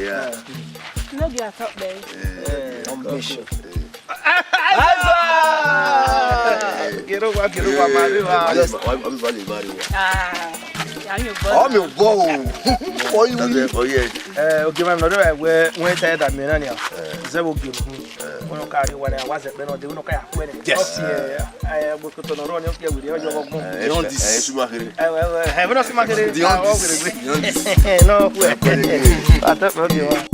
Yeah. No be at top there. Ambition. Get over, Mario. I'm your bow. Oh, yes. Okay, I'm not where tired that Melania. Zero give one carry when I was at Beno, they will not yes, I will put on a run here with your Don't this. I have not seen my no, I thought you are.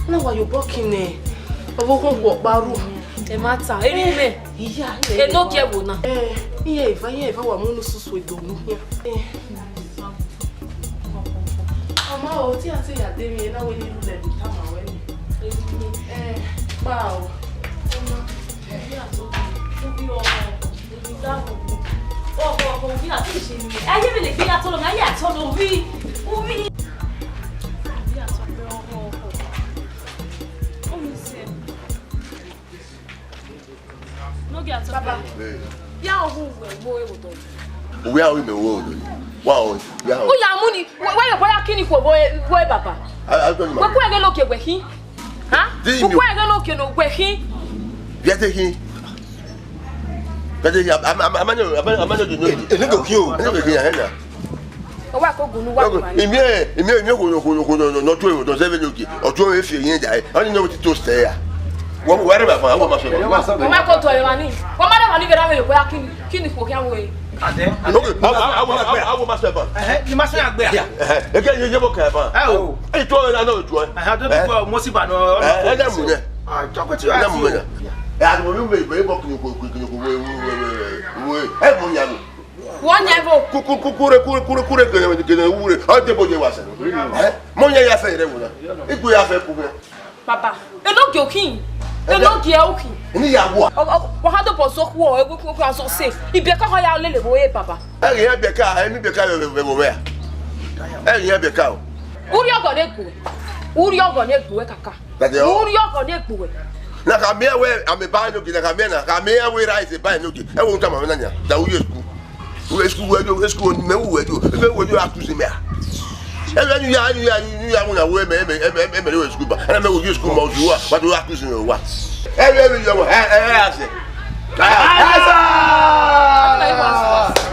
Now you walking there. Walk baru. E matter. Erime. Yeah. Enogie wona. If I wa munu susu edonu here. Mama o ti ati ya de mi na we ni lu le ta ma we ni. Ba o. Ya so. Bi o. Bi da o. O bi na ti se ni. Aye me le gbe atolo na ya atolo bi. O bi. Papa, yeah, who will go? We are in the world. Wow, yeah. Oh, yeah, money. Why are you killing for boy, Papa? I don't know. What are you looking where he? Huh? Why are you looking where he? Get him. But I'm not doing it. Look at you. Look at you. Oh, I go no one. In here, not to the 7 or 2 if you ain't die. I don't know what to stay. What whatever, I want myself. I'm not going to money. What matter when you get out of your killing for him way? I want myself. You must not be here. Again, you never care. Oh, I told I know it. I had to do Mosibano. I talk with you. I will be very welcome. One level. Papa, Enogie king. Enogie oking. Ni ya wo. What had the post of war? We can so say. Ibieka ho ya lele boy, Papa. Ibieka we where? Ibieka. Uri ogo na-egbu kaka. Uri ogo na-egbu. Na ka me we am ba no gi na ka me we rise ba no gi. E wo nta ma na nya. Da wo school. We school me wo accuse me. And you are we me school ba. And me wo school ma do what do accuse me what? Every you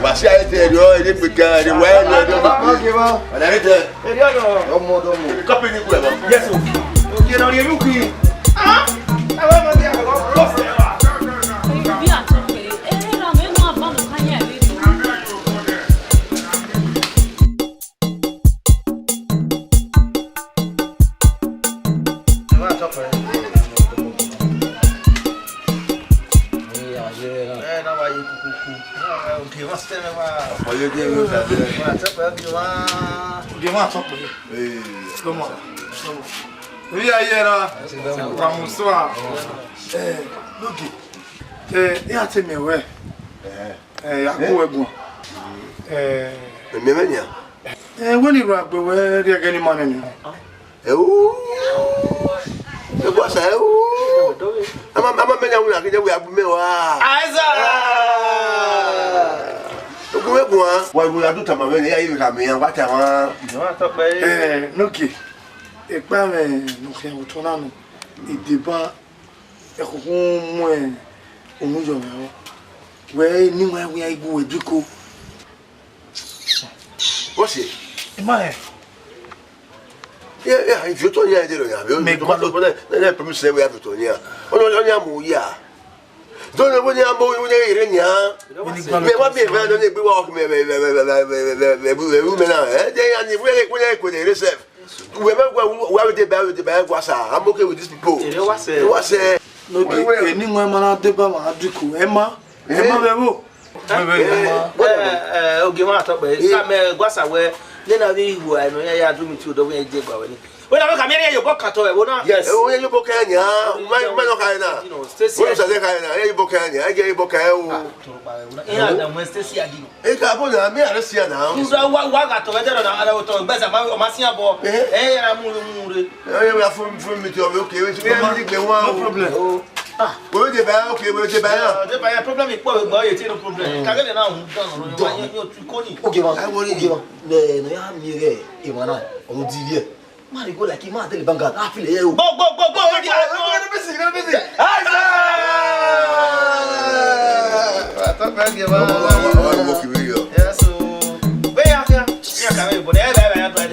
was I tell you all the because the way you do. And I tell you no copy ni kwa. Yes. Okay, now you look here. Ah? I want to go. Why we are do tama when you come here what am Noki e pa me no ke utona no e deba e ko mo e omu jo me we ni wa we igu eduko what's it ma yeah if you don't hear it me ko na promise we have to hear onya mo ya don't know when you are going in here. Me what be when don't be walk me women now. They and really could receive. Whoever the bag was I'm okay with these people. It was no any woman out the Bama Aduku. Emma Bebo. Okay, what up? Some was aware. Then I who I know I do me to the way they go. When I come here, you book at all. Yes. When you book any, man, Stacy, I book any, I get a book. Yeah, Stacy, I can't put a mere Russia now. You know what got together on our best about Massia. Eh, I'm moving. I have from me to okay, which we no problem. We'll get back, okay, we'll get back. The problem is, boy, it's no problem. Can't get it now. Okay, I will give you the Ivana or Divia. Man, go like him at the bank. I feel you. Go. I'm busy. I'm working with you. Yeah, so where are you? Yeah, but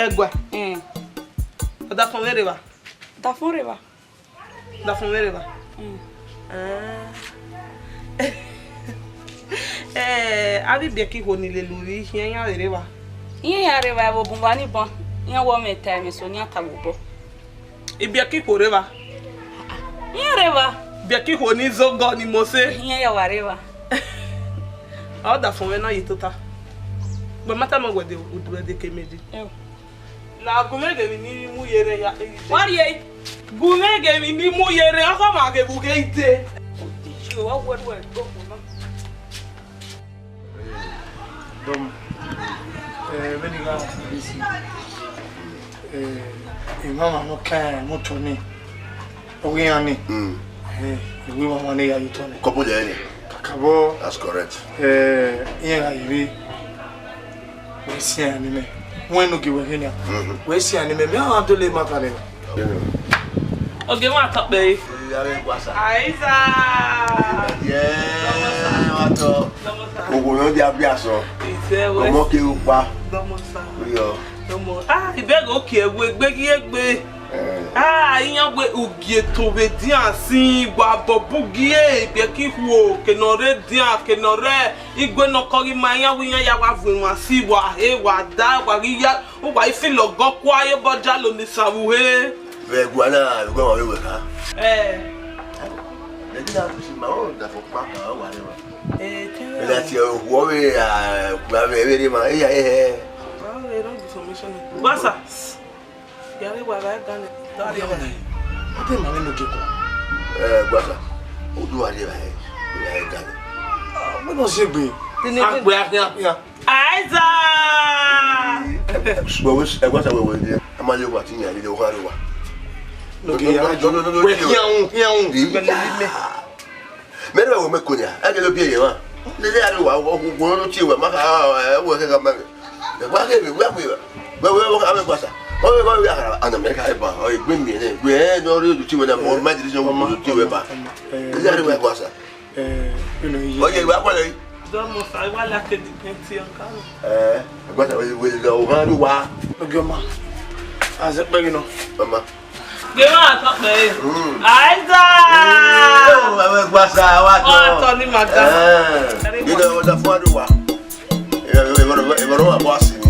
Egua. Da fon vereba. Abi beki ho ni le luri yen ya reba. Yen ya reba bo bumba ni bon. Yen wo me time so ni atawo. Ibeki ko reba. Yen reba. Beki ho ni zogo ni mose. Yen ya wa reba. O da fon we na yitota. But mata mo wede udwe kemeji. Na gumege mi ni mu yere ya. Wari e. Gumege mi ni mu yere aka ma ke buge ite. You wa wo go na. Dom. Veniga bisi. Mama no kan mo toni. Ogi ani. We mama ne ya yitoni. Couple de Kakabo. That's correct. Yen ayi we see anime. When no give here. We see anime. Me I do le makare. Okay, what top be? Aiza. Yeah, wato. Ogun no dia bia so. Ife we. Omo ke upa. Domo sa. Yo. Domo. Ibego ke egbegi egbe. Iyan gbe ugie to be di asin gba bobugie ibeki huo kenore dia kenore igbe no kori ma yan wi yan ya wa fun wa si wa wa da wa ri ya o wa ife logo kwa aye boja lo ni sawuhe Ve guana go wa we ka. Le dia ku si ma o da fo pa ka wa le wa. Le ti o wo we gba we ma ya don't information. Basa. Yare wa ga gan. Dari ya. Ate ma no ke ko. Basa. O du wa le ba ya gan. Me no se gbe. Agbe ya. Aiza. Basa we ni. Amale wa ti yan le o ha re wa. No ke ya. No. Yan. Me no we me ko ni. A ke lo bi ye wa. Le ya wa o go no ti we ma ka wo ke ka ma. Le wa ke we ame Basa. Oh, and America, I bring me in. We had already to the more medicine to the bar. Is that where was it? Almost I want like a dependency on but I will go on to walk. As a big enough, Mama. Give on top there. Aiza! Tony Madam. You know the father walk. Everyone was in me.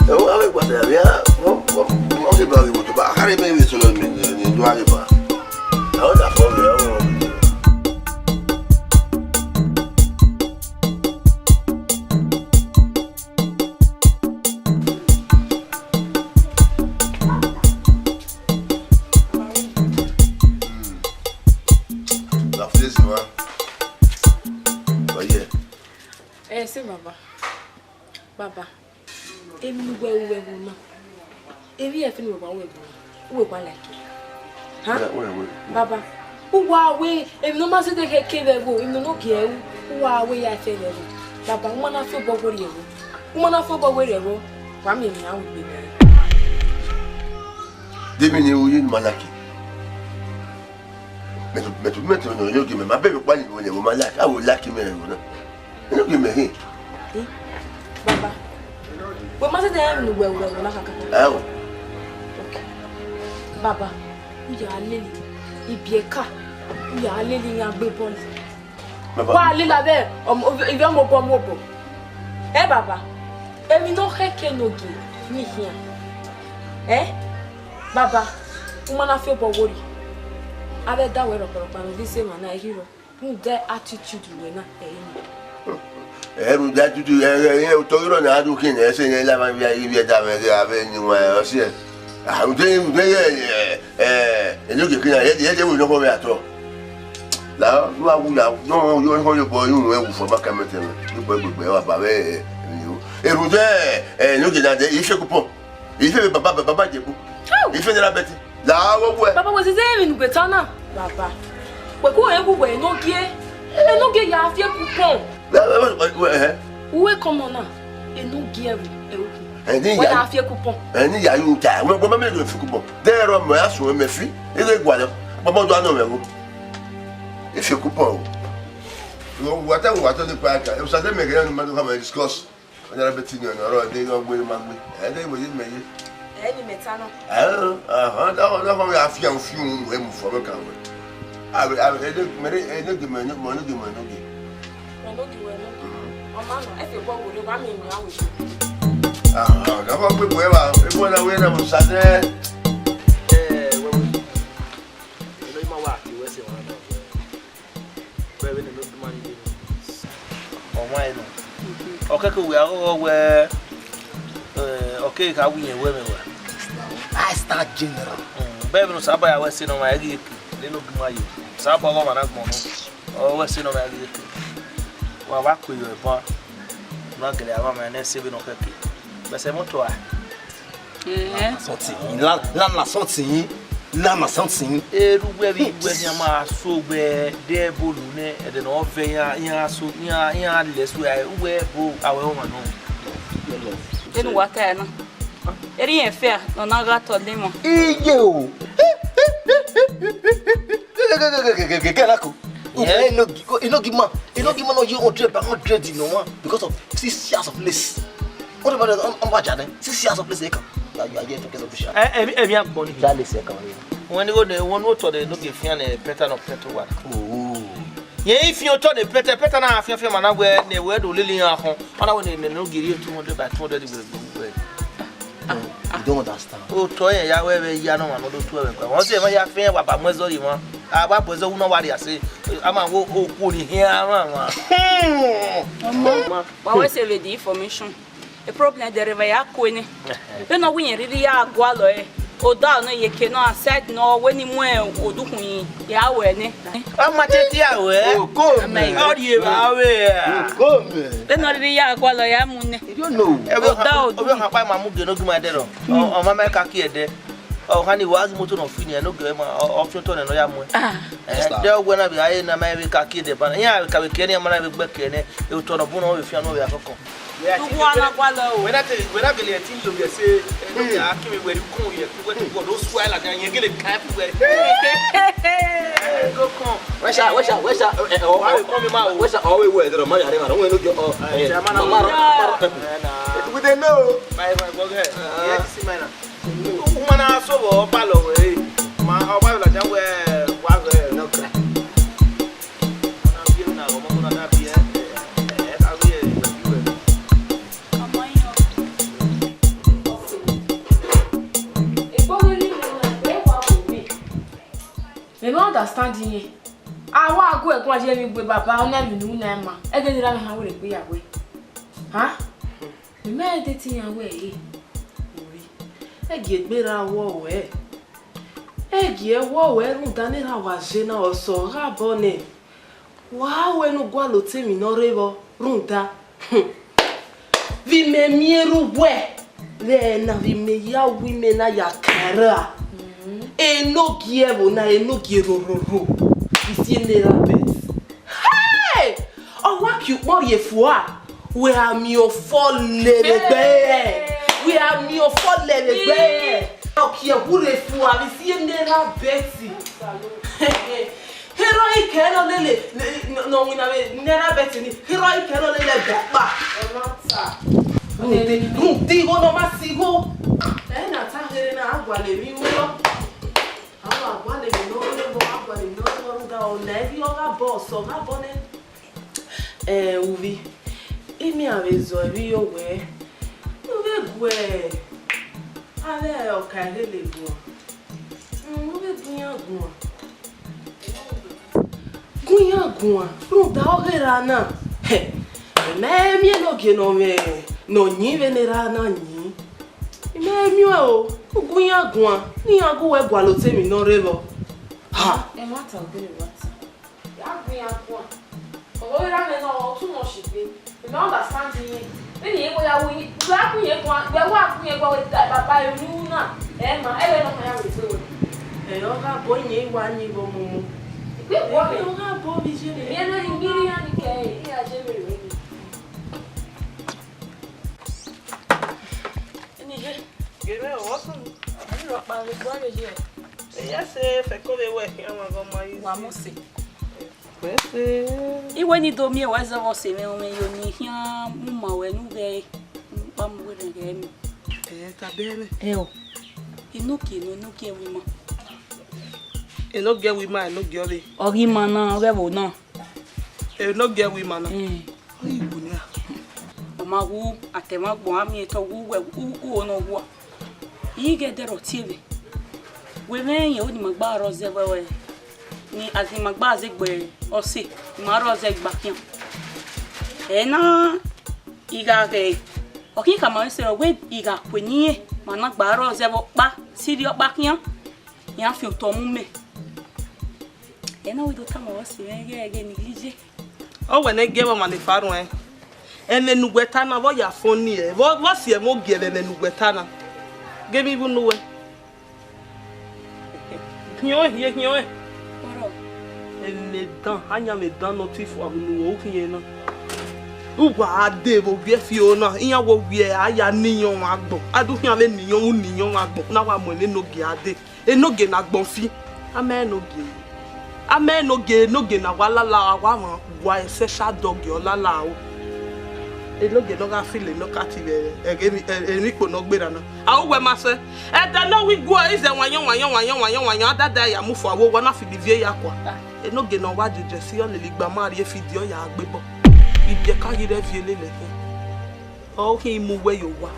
Oh, I was there. Yeah, only brother would buy. Harry maybe so long in Dualiba. I was a father. Baba, emi we no. Emi e fini we kwa like. Huh? Baba, uwa we, emi no ma se de ke go, emi no ke e, uwa we ya fe le. Baba, mo na fe bo gori e. Mo na fe bo gori e go. Wa me mi awu be. Demi ni uyi malaki. Metu no yo ki me ma be kwa ni wo malaki. I will like me no. No ki me he. Baba, we must have we na kaka. Oh. Okay. Baba, Enogie-Ibieka, we are lily and be born. Why lila there? If you are more. Eh, Baba, Enogie-Ibieka, Me here. Baba, umana feel worry. I bet that way up on this same man, I hero. Who that attitude we na that you do, told you on do king, saying, "11 years, I see. I'm doing, Enogie-Ibieka, they will not go at all. Now, you have no, you are your boy, you will for back and you will be you. It was there, and looking at the issue coupon. If you Baba, if you're not better. Papa was his name in Gretana. Papa. But go everywhere, no gear. And no get your fear coupon. Where come on now? And no gear. And then you have your coupon. And you die. Well, Mamma, you have coupon. There are my ass with my feet. It's a guada. Mamma, don't know. If you coupon. Whatever, the park, it was a them again, Madame, have a discuss. And I'm betting you on they don't win money. And they will make it. Any metano. I don't have young few women from a camera. I will I start general. Baby, no sabay I was sitting on my egg. They look my you. Sabo man oh, was sitting on my egg. Well, back with your bar. Not get a man and saving of happy. But say motor. Something. Lama something. Lama something. Where your ma so where there balloon and then over here so near less where our woman. In what I Rien faire, on a gâteau de limon. Yo! Enogie-Ibieka no you 100 no one because of 6 years of lace. What about on budget? 6 years of lace. You are here to get official. Money. When you go there, one water they no give a pattern of petrol work. Oh. Yeah, if you told the petter na half your man where they were to Lily at home, and I will no give you 200 by 200 will you don't understand. Oh, toy, Yahweh, Yano, and other 12. Once ever you fair about Mazzoli, I was nobody. I say, I'm a wood here, Mamma. What was the information? A problem the river Queen. You know, we really are Gualo, or down, you cannot set no when you went or do me, Yahweh. I'm not Yahweh. Go, how do you go? Then not the Yagualo Yamun. You don't know. I will have my mother, no, my dear. Oh, my kaki there. Oh, honey, was motor of Finia, no game option to another Yamu. There when I be I in America, kid, but yeah, I carry a man with Becky, you turn a bono if you know where I come. When I believe a team to say, I came where you come here, when you go, those swell and you get a cap where go come. Where's always where the money I don't want to go. We don't know. Go ahead. Yes, man. Woman, so follow away. My wife, like where was no crack. I'm giving out. I'm not happy. Me don't understand it. I want to go and watch me with Baba. I never knew them. I didn't know how to be away. Huh? Me meditating away. I get better away. I get away. No, Dani na wajena also. Rabone. Wow, we no go alote mi no revo. Runta. Vi me mieru we. Le na vi me ya wi me na ya kara. Enogie-Ibieka na Enogie-Ro. Ici nera bête. Hey! Oh wa ki mo ye fua. We are mi o fo le. We are mi o fo le. Okie hure fua ici nera bête. Heroic kelo lele no we na nera bête ni. Heroic kelo lele baba. Onata. Nti go no masigo. Na ta here na agwa le mi wo. Uvi, imi avezo evi yowe. Uve gwe. Ale okay le bon. Ve Gunya gua. Não dá o rana. Me mi no que no me no ni venera na ni. Me mi o gunya gua. Ni agu e gwa lo temi no revo. Ha. E mata o gele mata. Ya gunya gua. O ra me no too much be. You don't understand me. When you go ya we gba gunya gwa, gba wa gunya gwa we baba yo ni na. E ma e le no ya we so. E o ga bo yin wa ni bo mu. Pe wo me. O ga bo bi je. Mi no ni ngiri ya ni ke. Ya je me re. Gere o so. Ani ro pa le gwa le je. Ya se fe ko be we ya ma go ma yi. Wa mo se. Pese. Iwe ni do mi wa za wo se me o me yo ni hia mu ma we nu ge. Pa mu we ge mi. Ta bene. O. Enogie wi ma. Enogie wi ma, enogie ole. Ori ma na we wo na. Enogie wi ma na. Oyi bu ni a. O ma wu atema gbon ami to wu we u no wu. Yi ge de ro tiebe. We me ye o ni ma gba ro ze wewe. Ni azi ma gba ze gbe o se. Ma ro ze gba kian. E na iga ge. O ki ka ma se we iga kwani e. Ma na gba ro ze bo pa. Siri o pa kian. Ya fi o to mu me. E na we do ta ma o se ge neglige. O we ne ge bo ma le faru e. Ene nugweta na bo ya foni e. Bo si e mo ge ene nugweta na. Ge mi bu nuwe. Kinyo e, kinyo e. Oro. Ene dan, anya me dan no ti fu abu nuwe o kinye na. Uwa ade bo bi e fi o na. Iya wo wi e aya niyan wa gbon. Adu kian le niyan wa gbon. Na wa mo le noge ade. Enogie na gbon fi. Enogie na wala la wa mo wa ese sha dog yo la la o. Enogie no ga feel no ka ti emi ko no gbera na. Awo we ma se. E da no wi go is e wanyan dada ya mu fo awo wa na fi divie ya kwa. Enogie no wa jeje si o le ligba ma ri e fi di o ya agbebo. Ibi ka ri re fi elele ke. O ki mu we yo wa.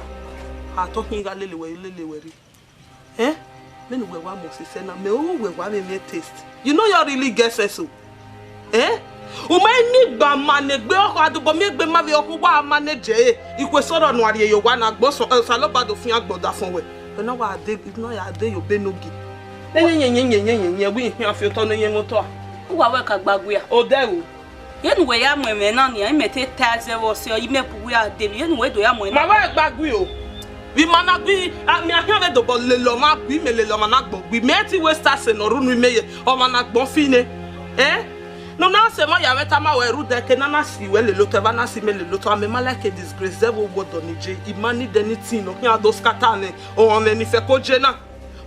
Ha to ki ga lele we ri. Me no we wa mo se na me o we wa me taste. You know you really guess so. O ma ni gba manegbe oko adubo me gbe ma be oko wa manage ikwe soro nu ari yo wa na gbo salobado fun agboda fun we. E no wa ade no ya ade yo benogi. Yen wi hin afi to no yen moto. Uwa we ka gbagbu ya. O de o. Yen we ya mo me na ni me te taze wo se o ime pu ya de yen we do ya mo na. Ma wa gbagbu o. We mana bi mi ahian le do bo le lo ma bi me le lo ma na gbo bi me ti we start se no runu meye o ma na gbon fi ne no na se mo ya meta ma we ru de ke na si we le lo to ba na si me le lo to am ma like a disgrace devil word on Nije imani anything no hian do scatter ne o on ni fe ko je na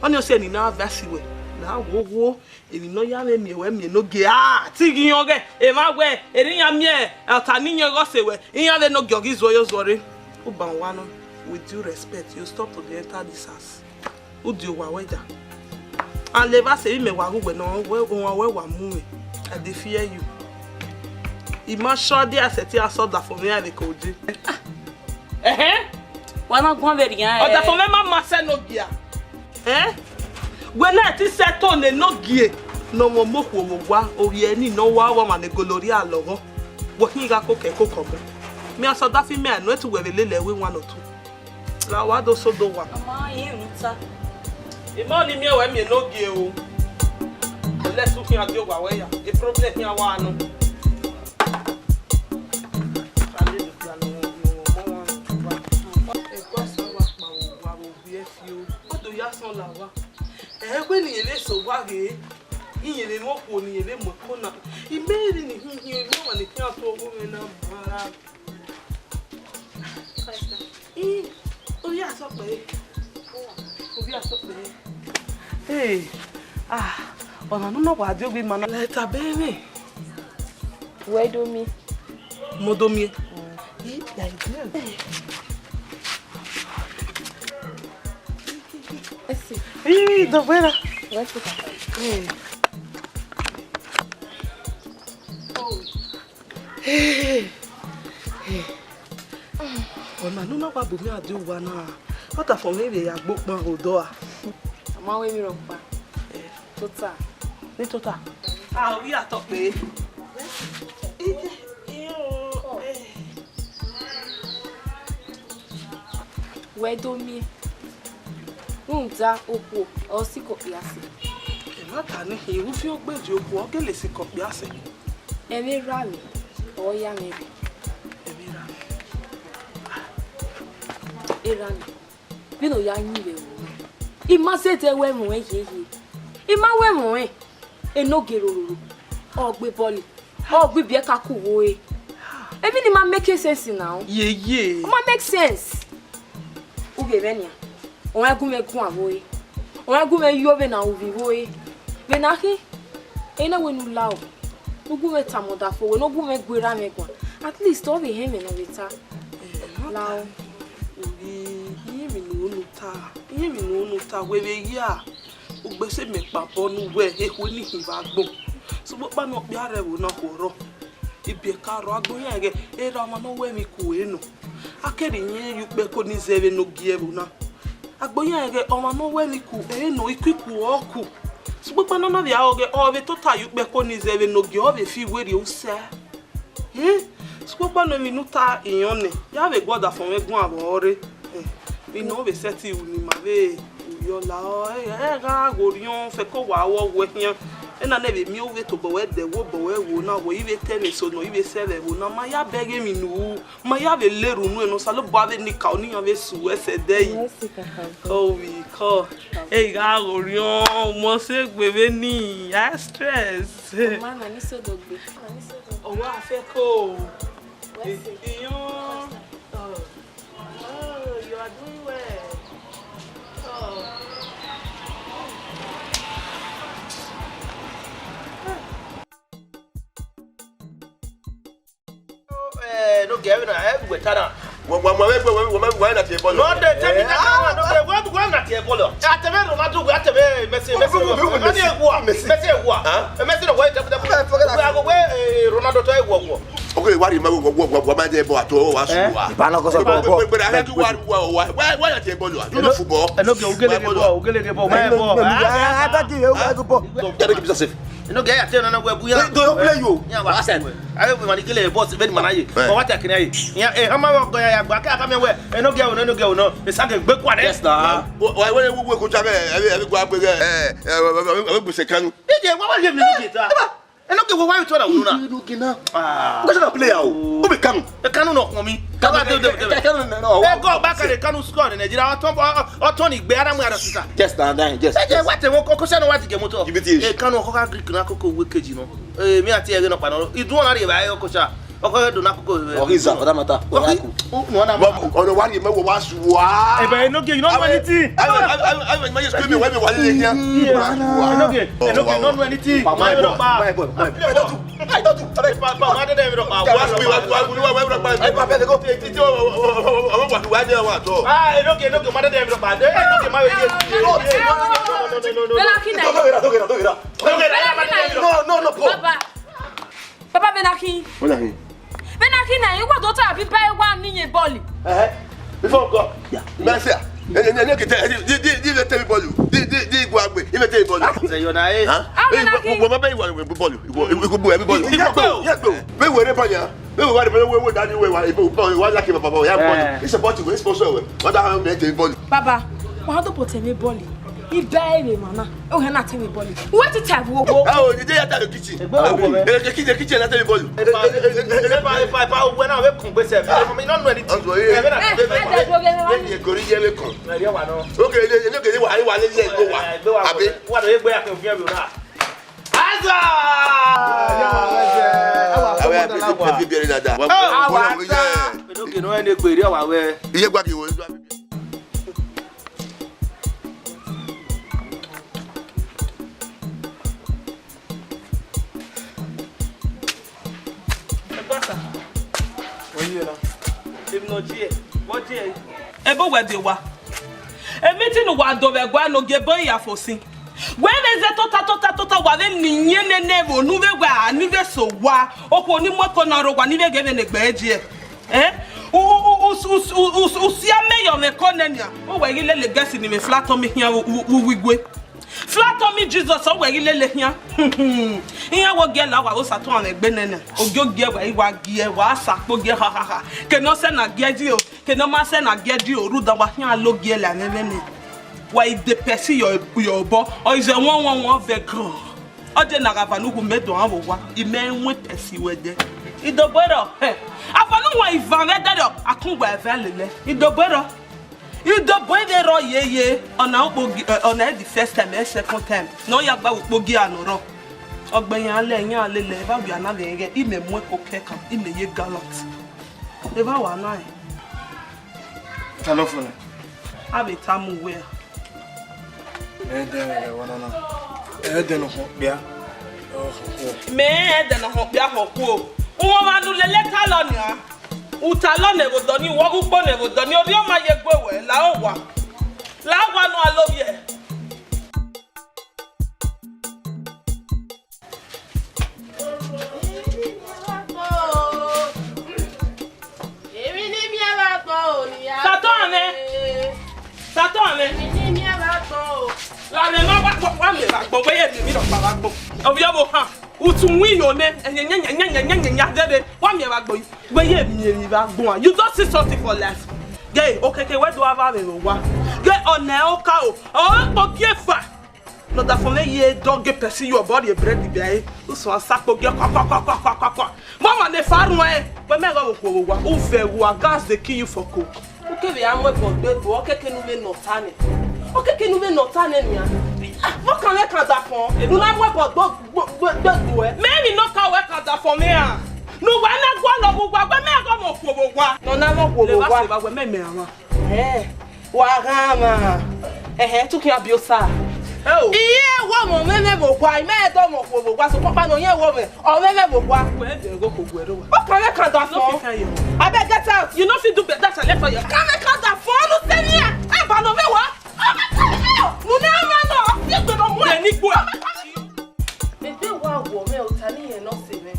oni o se ni na verse we na wo emi no ya me we mi no ge ti giyan ge e ma we eri yan mi e ata ni yan go se we yan le no ge ogi zo yo zore o ban wa no. With due respect, you stop to enter this house. Who do you waweja? And never say me wagu we no we wa mu. I dey fear you. Ima sure dey aseti asoda for me I dey koji. Wa na gwan very yan. O da for me mama say no gia. We na ti settle ne no gie. No mo moku wo wa ori eni no wa ma ne golori alowo. Wo hin ga ko ke ko ko mo. Me asoda fi me anu etu we lele we one or two. La wa do so do wa. Mama yin nta. Imo ni mi e we mi no gie o. Let's look at your way. The problem here one. What do you ask on lava? When you lay so waggy, he may walk on you, they will corner. He made in him no one can't talk woman. Oh, yes, okay. Oh, yes, okay. Hey, oh, I don't know what do we man. Let a baby. Where do me? Modomi. Hey, the weather. What's it? Oh. Hey. Oh, I don't know what we are doing now. What for maybe ya book man odo a. Ama we mi ropa. Total. Ni total. Ah, we are talk pe. We do mi. Unza opo o si ko piase. E ma ta ni iru fi ogbeji opo o gele si ko piase. Emi ra mi. O ya mi. Emi ra. Era mi. Bi no ya yin le wo. Ima se te we mu ye. Ima we mu e. Enogie rororo. O gbe boli. O gbe Ibieka ku wo e. Ebi ni ma make sense now. Ye. Ma make sense. Uge venia. On a gume ku avoe. On a gume yobe na uvivoe. Benaki. Ena we nu lao. Ugume tamoda fo we no gume gwera me kwa. At least all be him na beta. Lao. Iye mi no nuta we be ya. Ugbese me papo nu we ehu ni hiva gbon. So bo pa no bia rewo na ko ro. Ibieka ro agbon yan ge era ma no we mi ku enu. Akeri yin yu pe ko ni zeve no giebu na. Agboyan ege oma no we mi ku enu ikiku oku. So bo pa no no bia oge o be total yu pe ko ni zeve no gi o be fi we ri o se. So bo pa no mi nuta iyan ni. Ya be gboda fun we gun abo ore. Mi no be seti u ni ma be yo la o ga gorion fe ko wa wo we yan. Ena ne be mi o we to bo we de wo na wo ibe tele so no ibe sele wo na ma ya bege mi nu ma ya be leru nu eno sa lo ba be ni ka oni yan be su ese de yi oh we call hey ga orion mo se gbe be ni I stress Ma na ni so dogbe. o wa fe ko iyon you are doing well no get na e wetana Wa na te bolo. no de tell me that no we na te bolo atebe Ronaldo we atebe Messi ani egua Messi egua Messi no we tebe we ago we Ronaldo to egua Okay, why you go ma de bo ato wa su wa. Ba na ko so bo. But I do why na te bolo. You know football. no ge ugelege bo my bo Ba di e wa go bo. Get give yourself. no ge ate na we bu ya Do play you. ya wa sen ayo we mani kele boss be mana yi o wa take na yi ya e hama wo go ya gba ka me we no ge no e sa ge gbe kwa de Yes na. Why we go cha be go agbe we bu se kanu. e je wa le mi no ge ta no ge wo wa to na unu na You do na. Go to play out. Who be kanu? e kanu no ko mi ka ba de No. e go back at the kanu score in Nigeria o ton igbe ara mu ara sita Just stand down. Just. e je wa te wo ko se no wa ti ge moto Give it to you. e kanu ko ka Greek na koko we keji no e mi ati e no pa no idu ona re ba e ko cha o ko do na koko Oriza for that matter. no na Ono wa ni me wo wa su wa. e ba no ge you no know anything I my scream me when me wa le here. no ge no know anything My boy. I don't do. pa ma de mi do pa I better go take it. Wa de wa to. ah no ge ma de mi do pa de no ge ma we Benaki na. No. Papa Benaki. What are you? Benaki na you wa daughter abi buy one ni yen ball. Before go. Yeah. Merci. And you get tell me ball. Di go agbe. You tell me ball. say you na e Wo ma be wa ball. You go bu everybody. Yes go. We were panya. We were dani we wa like papa ya ball. It's about to sponsor we. What that me tell ball. Baba, wa do put me ball. He buy me mama. O he na tell me ball. What the type wo? Oh, you dey at the kitchen. The kitchen na tell me ball. pa we na we kun gbe se me no know anything Go ri je me kon. na wa no Okay, you know get wa le je go wa. Abi. wa do egbe ya ke fi mi na aza Awa be be na da. no ge no ene gbe ri wa we Iye gba ki wo. Enogie, what dey? Ebo we dey wa. E meeting wa do we gwa no ge boy ya fosin. We be ze tota wa be ni nyenene bo nu be gwa ni be so wa. Oko ni mo ko na ro gwa ni be ge be ne gba eje. O usiame yo me konenya. O we ile le gesi ni me flatten me here wigwe. Flatter me Jesus o we ile le here. Iya wo ge la wa o sato an egbe nene. Ojo ge wa ge wa sapo ge ha ha ha. Ke no se na ge di o. Ke no ma se na ge di o ru da wa here lo ge la nene. Wa I de pesi your bo or is a 111 vehicle. Oje na gavanu ku medo an wo wa. I me nwe pesi we de. Idobero afanu wa ivan vedero akunwa evelele idobero yeye ona okpogi ona the first time second time no ya gba okpogi anoro ogbeyan ale yan alele ba wi ana le ime mu kokeka ime ye gallant e ba wa na Telefone. Abi tamu we de no ho bia. Me de no ho bia ho ku wọ́n máa nu lẹ́lẹ́ ká lọ ní à uta lọ́nà èbòdò ní wọ́n púpọ̀ ní èbòdò ní orí ọmọ ayé gbèwẹ̀ láwọ̀ nù alóyè. Èmi ní mi ẹ bá gbọ́ ò ní yá. Sàtọ́ àmẹ́. Èmi ní mi ẹ bá gbọ́ ò. Làmì máa wá mi rà gbọ́ wẹ́yẹ̀ mi lọ pàrọ̀ gbọ́. Ọ̀bí ọ̀bọ̀ hàn. Utunwi yo ne enya dede wa mi ba gbo gbe ye mi ba gbo you don't see something for life gay okay where do have me wa gay on e o ka o po gefa no da for me ye dog get person your body bread bi ai o so sapo ge kwa mama ne faru e we me go ko wa o fe wa gas dey kill you for coke O ke be amwe bo gbe bo o keke nu me no tane. O keke nu me no tane ni a. Mo kan le kan da fon. Nu na amwe bo gbo e. me no ka we ka da for me ah no wa na gwa lo gwa gbe me go mo ko bo gwa No na mo ko bo wa. le ba we me ara Wa gama. Tu ki abiosa. oh Iye wo mo me bo kwa, me do mo ko bo kwa so papa no yen wo me. O me bo kwa. we dey go ko gwe do wa O kan le kan da no fon. fit can you Abeg get out. you no fit do better than left for your Kan le kan da fon lu se ni e. E ba no me wa. Mu na ma no. Fi gbe no mu e. ni gbo Ebe wa wo me o tani yen no se me.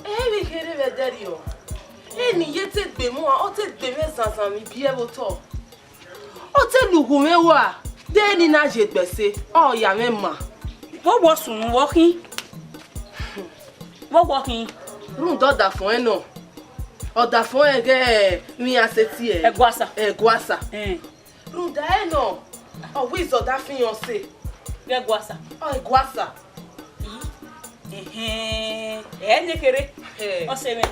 Emi kere ve deri o. Eni ye te gbe mu o te gbe me sansan mi bi e bo to. O te lugu me wa. De ni na je gbese. O ya me ma. What was walking? What walking? Run do da fun e no. O da fun e ge mi aseti e. Egwasa. Egwasa. Run da e no. O wi zo da fin yon se. Egwasa. O egwasa. Nekere. O se me.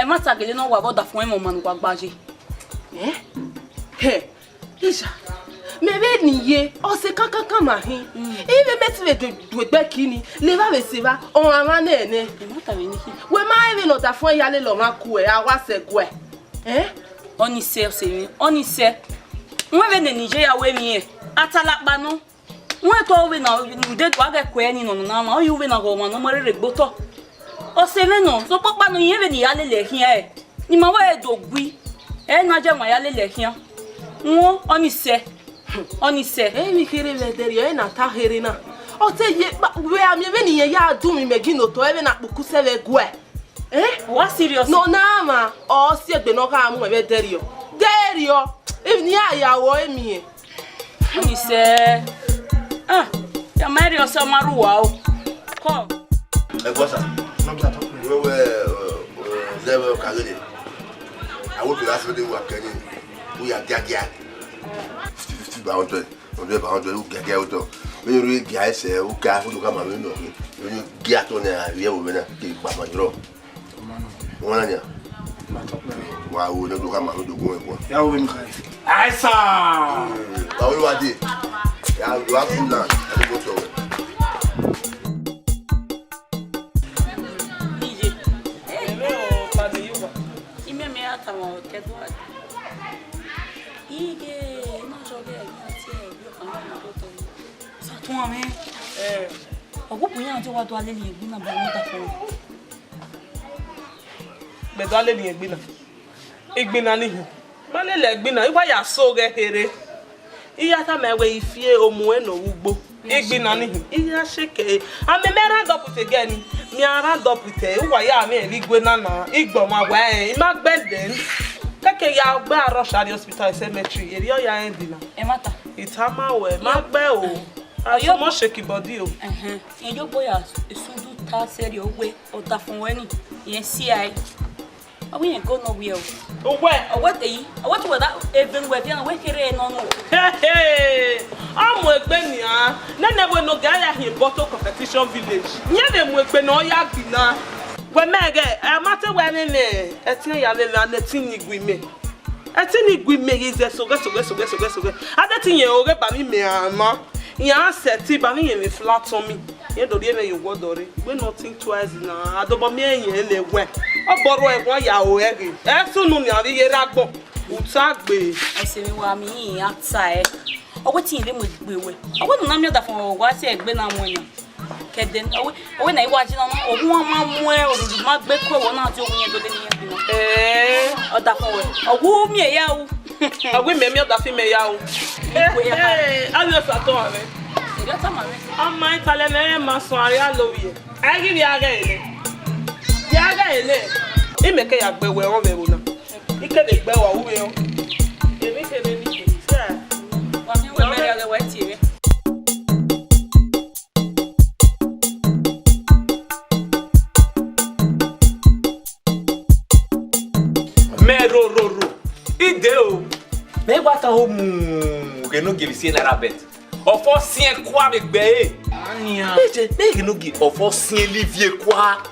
E mata gele no wa boda fun e mo manu gba gbaje. Isha. Mebe niye, o se kankan ma hin. Ibe meti ve gbe kini, le ba be se ba, on ama ne ne. E mata we niki. We ma even no da fun yale lo ma ku e, awa se gwe. Oni se o se mi. Oni se. Wọ́n ve ne Nigeria we mi e. Atalakpa no. Wọ́n to we na ude to age ko eni no na ma. O yu we na go ma no mo re gboto. O se me no, so papa no yen ve ni yale le hin e. Ni ma wa e dogui. E na je ma yale le hin. Wọ́n oni se. Oni se. Mi kere ve deri e na ta here na. O te ye we am ye ni ye ya du mi megino to e na puku se ve gwe. What serious? No na ma, o si egbe no ka mu e ve deri o. Deri o. If ni ayawo emi e. Oni se. Ya marry yourself maruwa o. Come. Egwasa. We never kagede. I want to ask you what can you. We are gaga. 50 by 100. 100 by 100 who gaga out. When you read guys who ga who come and no. When you get on there, we will na ke baba juro. Wona nya. Wa wo ne do come and do go e ko. Ya wo mi kai. Aisa. Ba wo wa di. Ya wa full land. I go to. Bedo ale ni egbina. Egbina ni hu. Male le egbina, iwa ya so ge here. Iya ta mewe ifie omu e no ugbo. Egbina ni hu. Iya sheke. Ame me round up with again. Mi round up with e. Iwa ya me rigwe na na. Igbo ma wa e. Ma gbenden. Keke ya gba rush at the hospital cemetery. Eri o ya end na. E mata. Itama we, ma gbe o. Ayo mo shake body o. Yen yo boya esudu ta seri owe o da fun we ni. Yen CI. Awi yen go no we o. Owe. Owe te yi. Owe ti we that even we bi na we kere no no. Hey. Amu egbe ni a. Nene we no ga ya hin bottle competition village. Nye de mu egbe na o ya gbina. We mege, mate we nene. Etin ya le na netin igwi me. Etin igwi me is so. Adetin ye ore ba mi me ama. Yan seti ba mi ye me flat on me. Ye do ye me you go dore. We not think twice na. Adobo me ye le we. Oboro e won ya o ere. Sunu ni ari ye ragbo. Utagbe. I say me wa mi outside. Owe tin le mo gbe we. Owe no na mi da fun wa se egbe na mo yan. Keden owe na iwa ji na ogun ma mu e orudu ma gbe ko wo na ti ogun yen do le ni yen bi na. Oda fun we. Ogun mi e ya o. Ogun mi oda fi me ya o. Ali o sa to ave. Ira ta ma re. Amma itale mere ma so ari alowie. Agi bi aga ele. Ya aga ele. Imeke ya gbe we won be wo na. Ike de gbe wa wo we o. Emi ke be ni ke se. Wa mi we mere aga we ti re. Ro. Ideo. Me gbata ho mu ke no give see na bet. Ofo sien kwa me gbe e. Ania. Me ke no give ofo sien livie kwa.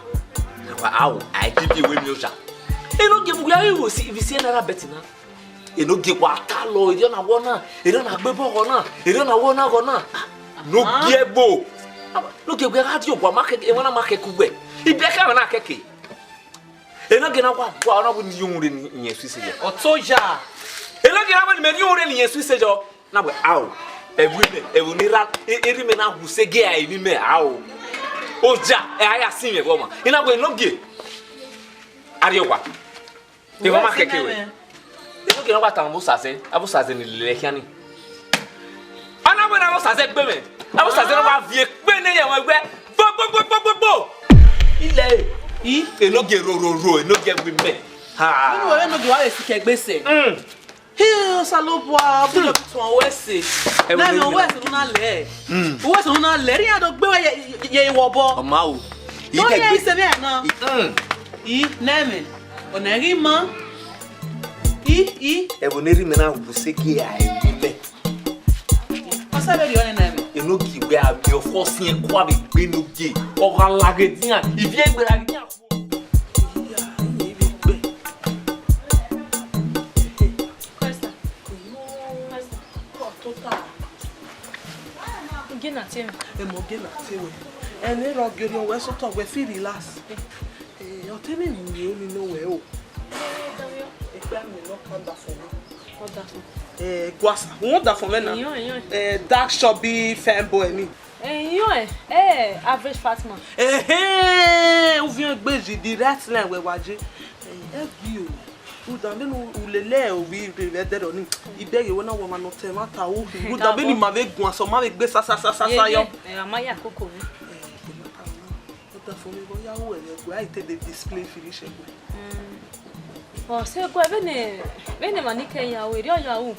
Kwa awo, I keep you we mi oja. E no give we are you see if see na bet na. E no give wa talo, e na wona, e na gbebo ko na, e na wona ko na. No giebo. No give we radio kwa market, e wona market ku gbe. Ibieka na keke. Enogie na kwa na bu ni yunre ni yesu je Otoja. Enogie na bu ni yunre ni yesu je na bu aw ewu ni ra eri me na hu sege ai ni me aw oja e aya sin me goma ina bu enogie ari kwa e mama keke we enogie na kwa tan bu sase ni lele kiani ana bu na bu sase gbe me abu sase na wa vie pe ne ye won gbe bo ile enogie ro enogie we me ha Inu we no gi wa le sike gbese. He salopwa bulo tun awese. Na mi awese nu na le. Awese nu na le ri ado gbe ye iwobo. Oma o. Tó ye se be na. Neme. Ona ri mo. Eboneri me na buseke ai be. Asa be ri ona neme. Enogie we abi ofosien kwa be gbe nogie. O wa lagedian. Ivie gberagian. Gina team. Emo gina tewe. Eni ro giri we so to we feel relax. O temi ni o ni no we o. E gba mi no kan da fun mi. Oda fun. Guasa. Won da fun me na. Dark chubby fembo emi. Average fat man. O vi gbeji direct line we waje. Bi o. O da be no ulele o bi re de do ni. Ibere wo na wo ma no te mata o. O da be ni ma be gun aso ma be gbe sa yo. Amaya koko mi. O da fun mi go yawo e go ai te dey display finish e. Se go bene manike yawo eri oyawo.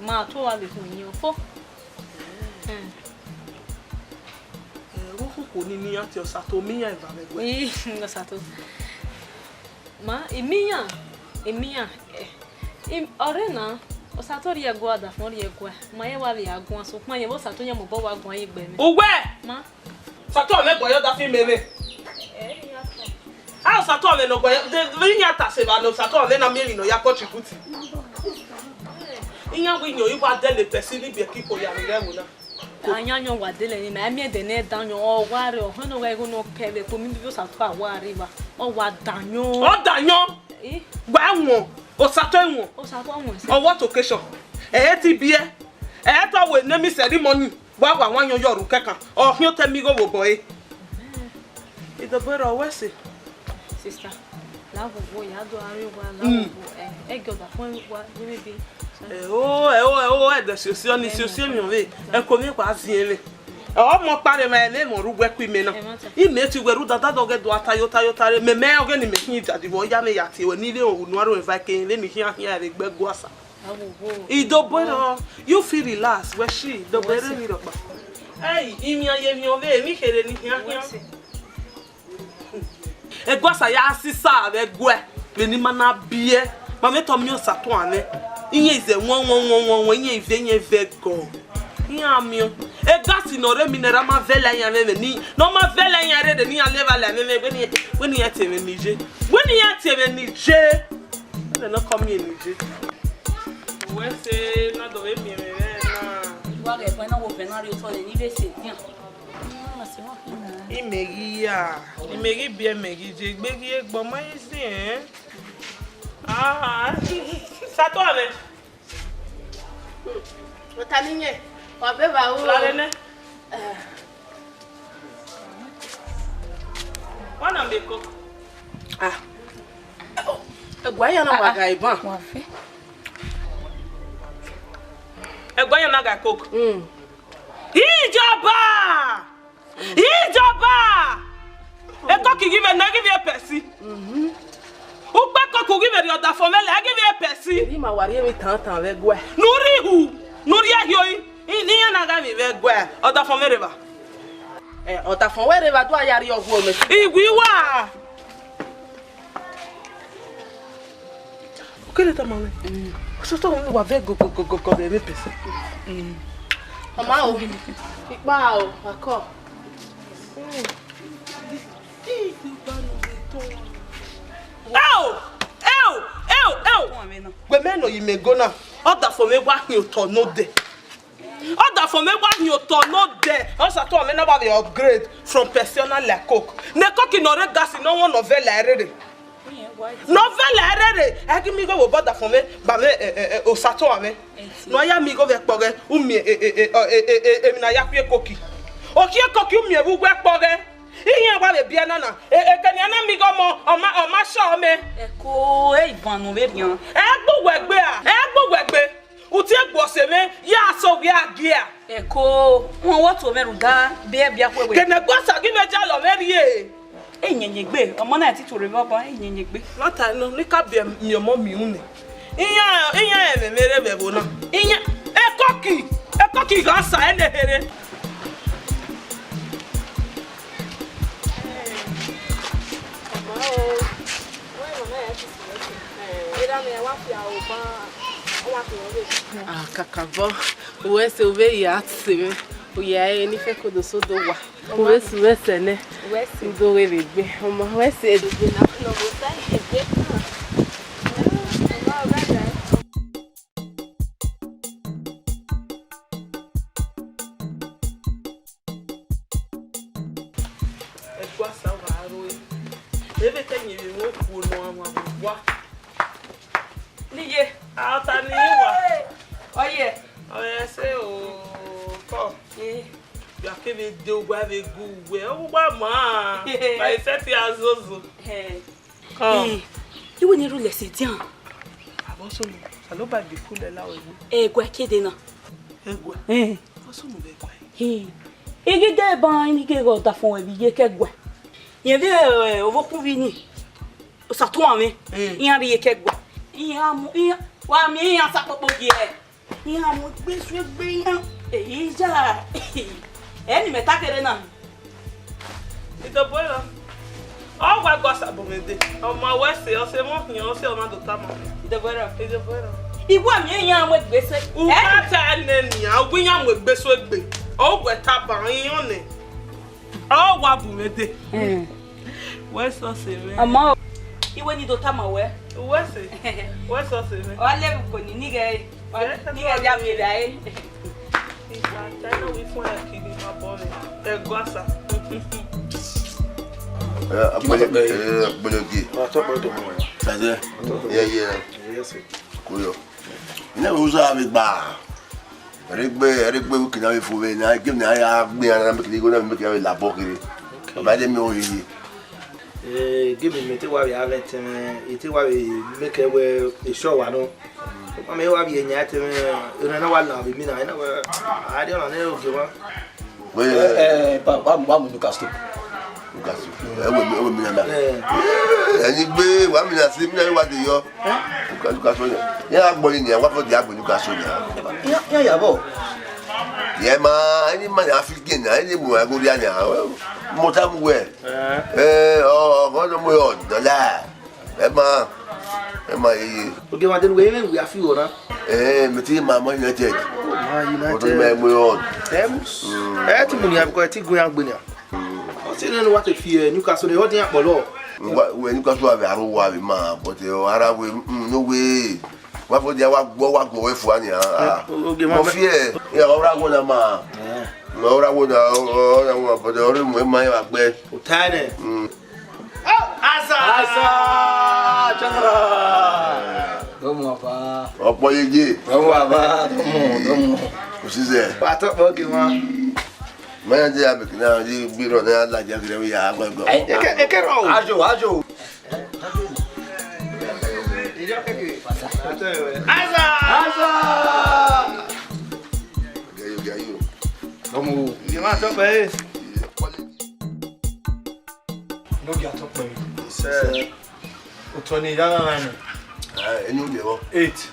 Ma to wa be fun yin ofo. Kò ní ní àti osato miyan eva megwe. Osato. Ma imiyan. Ore na osato ri ego ada fun ri ego. Ma ye wa ri agun aso pon ye bo osato yan mo bo wa gun aye gbe mi. Owe. Ma. Sato me gbo yo da fi mere. Osato me no gbo yo. De yin ata se ba no osato me na meri no ya ko chikuti. Iyan wi yan yi wa dele pesi ni bi ki ko ya re wo na. Anyanyo wa dele ni ma mi e de ne danyo o wa re o hono wa ego no kebe ko mi bi osato a wa re ba. O wa danyo. O danyo. Gba won. Osato won. Osato won se. On what occasion? Ti bie. To we name ceremony. Wa wan yan yoru kekan. O hin te mi go wo boy. The better wese. Sister. La wo ya do ari wa la wo. Ego da fun wa ni bi. De socio mi on ve. E ko mi pa zien le. Oh, mo pare ma ele mo rugwe ku ime no. Ime ti gweru dada doge do atayo tare me oge ni me hin jadi bo ya me ya ti we ni le onu aro va ke le ni hin re gbe guasa. Idobero, you feel relax we she dobere ni ro pa. Hey, imi aye mi ove mi kere ni hin. E guasa ya asisa be gwe. Me ni mana bie. Ma me to mi o sato ane. Iye ize won iye ive yen vego. Yamio e gasi no re minera ma vela yan me ni no ma vela yan re de ni aleva la me when you at me nije when you at me nije they no come in nije we say na do me me na wa ge pa na wo pe na ri o to ni be se tian imegi bien megi je gbegi egbo mo yin sa to ame o ta ni yen Wabe ba wo. La rene. Wana mbeko. Egwa ya na waga iban. Wa fe. Egwa ya na ga coke. Ìjọba! E coke give na give a pesi. O pe coke give the other for me la give a pesi. Ri ma wari mi tan we gwa. Nuri ahio Inya na ga mi ve gwa oda fon mereba Oda fon we reba do ayari ogwo me igwi wa Okele ta mame so to mi wa ve go be me pese Mama o ipa o akọ Gbe me no yime go na oda fon me wa hin to no de Other for me what you to not there. Also to me never be upgrade from personal like coke. Ne coke no re gas no one novel erere. Novel erere. I give me go bother for me ba me o sato ame. No ya mi go ve poge umi mi na ya kwe koki. O ki koki umi e bu gwe poge. Iyan wa be bia na na. Kani ana mi go mo o ma sho me. Eko e iban no be bian. Egbo wegbe. Uti egbo se me ya so we agia. Eko won wo to meru ga be bia kwewe. Kene gwasa gi meja lo merie. Enyenyegbe omo na ti to re baba enyenyegbe. Lata no ni ka bia mi omo mi unu. Iyan e mere bebo na. Iyan ekoki ga sa ene here. Kakavo, uwe se uwe ya tsime, uye ni fe kodo sodo wa. Uwe se ne. Uwe se do we begbe. Omo uwe se edugbe na no bo sai egbe. Egwa sa wa aro e. Ebe tenye bi wo ku no ama wa. Niye, Ata ni wa. oye Se o ko. Ya ke be de ogba be guwe. Ogba ma. Ba ise ti azozo. Ko. Iwo ni rule se dian. Aboso mo. Salo ba bi kule lawo ni. Egwa kede na. Egwa. Aboso mo be kwa. Igi de ban ni ke go ta fon e bi ye kegwa. Yen be o ku vi ni. O sa to ame. Yan bi ye kegwa. Yan wa mi yan sa popo gi e. Yan mo gbe su egbe yan. Eyi ja. Eni meta kere na. Ito boyo. O gwa gosa bomede. O ma wese o se mo yan o se o na do ta mo. Ito boyo. Ibu ami yan we gbese. U ka ta neni, a gwi yan we gbe so egbe. O gwe ta ban yan ne. O gwa bomede. Wese o se me. Ama iwe ni do ta ma we. Wese. Wese o se me. O le ko ni ni ge. Ni ge ja mi dai. I know we fun akidi ma bo me. E gosa. Abologi. Saje. Yeah. Kuyo. Ina uza abigba. Regbe kina we fo we na give na ya gbe na me go na me ke la bokiri. Ba de mi o yi. Give me te wa we have it ite wa we make we e show wa no. Me wa bi enya te me na wa na bi mi na we I don't know ne o ge wa. Ba mu Newcastle. Ewe mi na. Ẹni gbé wa mi na sí mi na wa de yo. Newcastle ni. Ya agbo ni wa fo di agbo Newcastle ni. Ya bo. Ye ma any man African na any mo agorian ni. Mo ta mu we. Go no mo yo dollar. Ẹ ma ye. Oge ma den we afi o na. Me ti ma Man United. United. Me mo yo. Ti mo ni abiko ti gun agbe ni. O ti no what fi Newcastle dey hodin apolo. We Newcastle abi aru wa bi ma but ara we no way. Wa fo dia wa gbo we fu ani mo fi ya ora go na ma. Ora wo na ora wo but ori mo ma ya gbe. O tane. Asa. Chara. Domo ba. Opo yeje. Domo ba. Domo. O si ze. Ba to bo ki ma. Ma je abi na ji biro na la ja gire ya agbo. Eke ro. Ajo. Asa. Gayo. Domo. Ni ma to pe. Enogie a top me. Sir. Utoni yana nani? Eni o de wo. 8.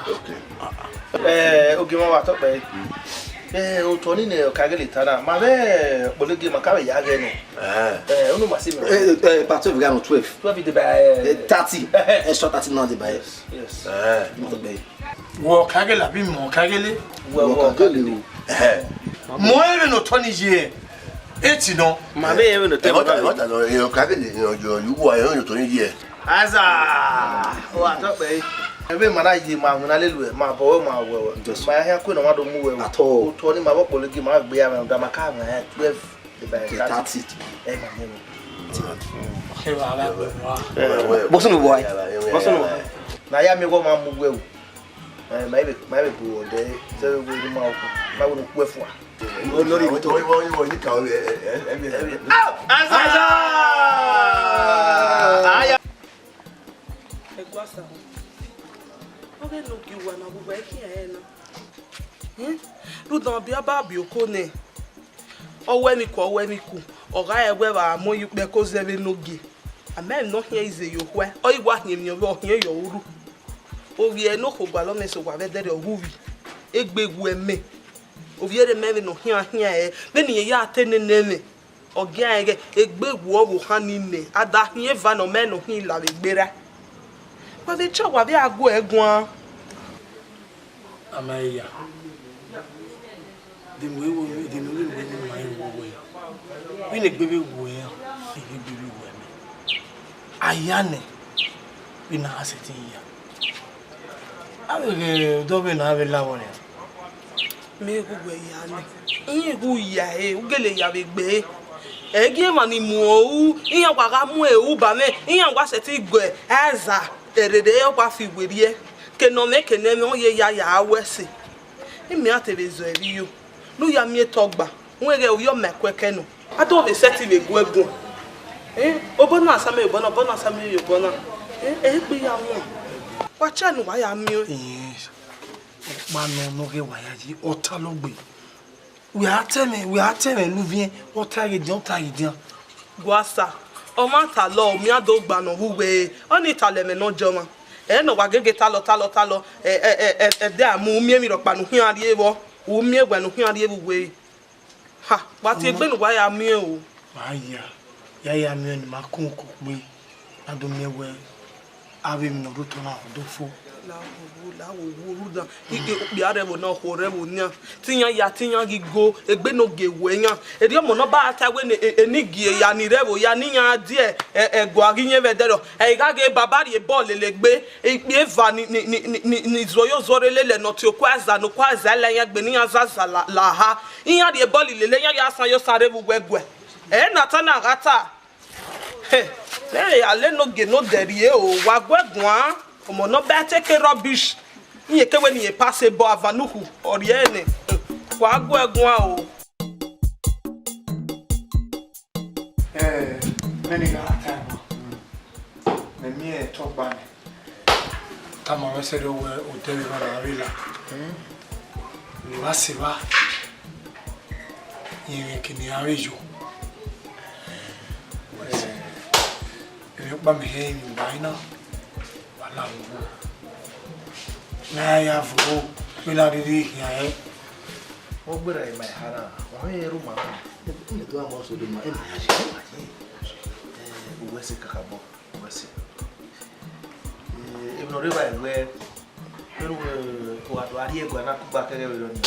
Okay. Oge ma wa to pe. Utoni ne Okagele tana. Ma be polege ma ka ya ge ni. Onu ma si mi. Part 12 gano 12. 12 de ba 30. Extra 30 now de buy. Yes. Not buy. Wo Okagele abi mo Okagele. Wo Okagele. Mo ere no Tony je. 8 no. Ma be even no te. What no e Okagele no you wa e no to ni je. Asa. Wa to pe. Ebe mana yi ma hu na lelu ma bo ma wo. Ma ya ku no ma do mu we. Utoni ma bo polege ma gbe ya ma da ma ka ma 12 de ba 30. Ma ne. Boso no boy. Na ya mi go ma mu we. My people, they say we do more. My one who for. Lori mo to wo ni ka o Asa. Aya. Egwasa. Oge no ki wa na buba ki e na. Lu don bi aba bi okone. Owe ni ku. Oga ewe ba mo yu pe ko zebe nogi. Amen no here is you where. O igwa him yo wo here yo uru. Ovie no ko gba lo me so gba ve dere ohuwi. Egbegu eme. Ovie de me no hia e. Be ni ya tenenene. Ogia ege egbegu owo hanine. Ada hie va no me no hin la begbera. Kwa ve cha wa be ago egun. Amaya. The way we my way. We ne baby way. Baby way. Ayane. We na aseti ya. Awe dobe na ave la woni. Me gugwe ya ni. Yin gu ya e, ugele ya be gbe. Egi ma ni mu o, iyan kwa ga mu e u ba me, iyan kwa seti gwe, eza, erede yo kwa fi gwerie. Ke no me ke ne me o ye ya awese. Imi atebe zo eri yo. Nu ya mi togba, nwere o yo mekweke no. Ado be seti be gu egun. Obona asame obona asame yo bona. Pe ya won. Wacha nu wa ya mi o. Yes. Manu no ge wa ya ji otalogbe. We are telling nous vient on taille bien. Gwasa. O ma ta lo mi adogba no huwe. Oni ta le me no joma. No wa gege ta lo. De amu mi mi ro pa nu hin ari ewo. Wo mi egba nu hin ari ewo we. Ha, wa ti egbe nu wa ya mi o. Ya mi ni ma kun ko pe. Ado mi ewe. Ave mi no ruto na odofo. Lawo ruda ike bi arewo na horewo nya tiyan gigo egbe no gewe nya eri omo no ba ta we enigi ya ni rewo ya ni yan die ego agiyen vedero ga ge babari e ball legbe ipe eva ni zoyo zore lele no ti okwaza no kwaza le yan gbe ni yan zaza la ha yan de ball lele yan ya san yo sare bu gwegwe na ta na gata ale no ge no derie o wa gwegun omo no be take rubbish iye kewe ni e passe bo avanuhu oriene kwa go egun a o many time me me talk ban kama we say we hotel na villa se va. Y que ni a yo. Ba me he mi baina. Wala wo. Na ya fu. Me la ri ya e. O gbera e mai hara. Wa e ru ma. Ne to amo so do ma e ma ya shi. O wese kakabo. O wese. E no reba e pero o atuari e gwana ku ba kere we lo ni.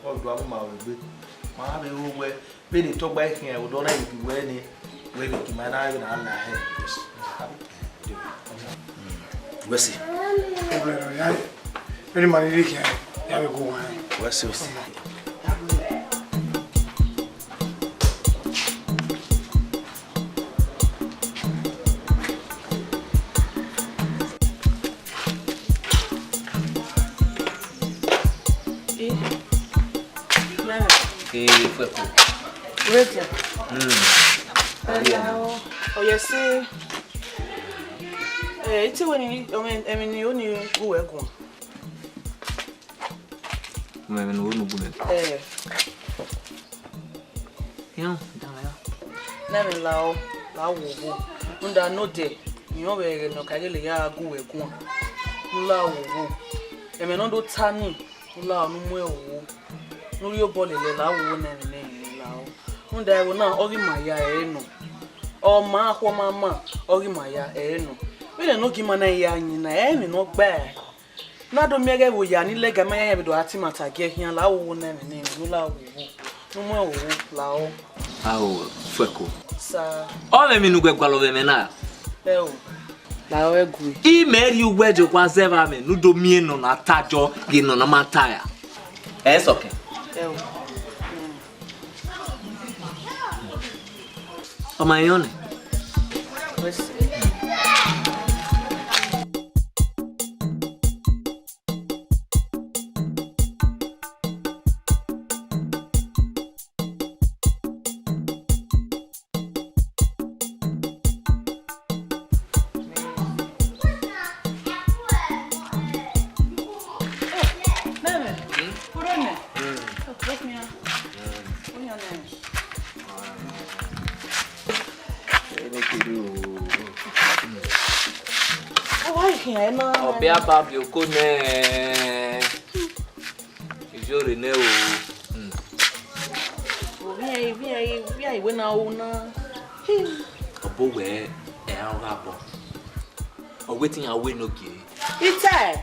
O do amu ma we gbe. Ma be wo we be ni to gba ikin e o do na ibi we ni. We be kimana we na Allah he. Wesi. Ya. Very many ya. Ya we go. Wesi. Foi com. Ready. Oh yes. It's when I mean you only go work on. Mas não no bunet. Não, Na me lao wo. Unda no de. You we no kagele ya go work on. Lao wo. E me no do tani. Lao no mu ewo. No yo bole le lao wo na me lao. Unda wo na ori maya no. O ma ho mama ori maya no. We no gi mana ya anyi na e me no gba. Na do mege wo ya ni lega ma ya be do ati mata ge hian la wo na me no la wo. No mo wo la o. Ah, foi com. Sa. Olha me no gwalo ve mena. O. La o egu. I meri ugwejo kwa zeva me no do mie no na tajo gi no na mataya. É okay. O. O maione. Pois. Obi ababi okone. Ijore ne o. Vi aí, na una. Obo we e arabo. O wetin awe no ge. Ite.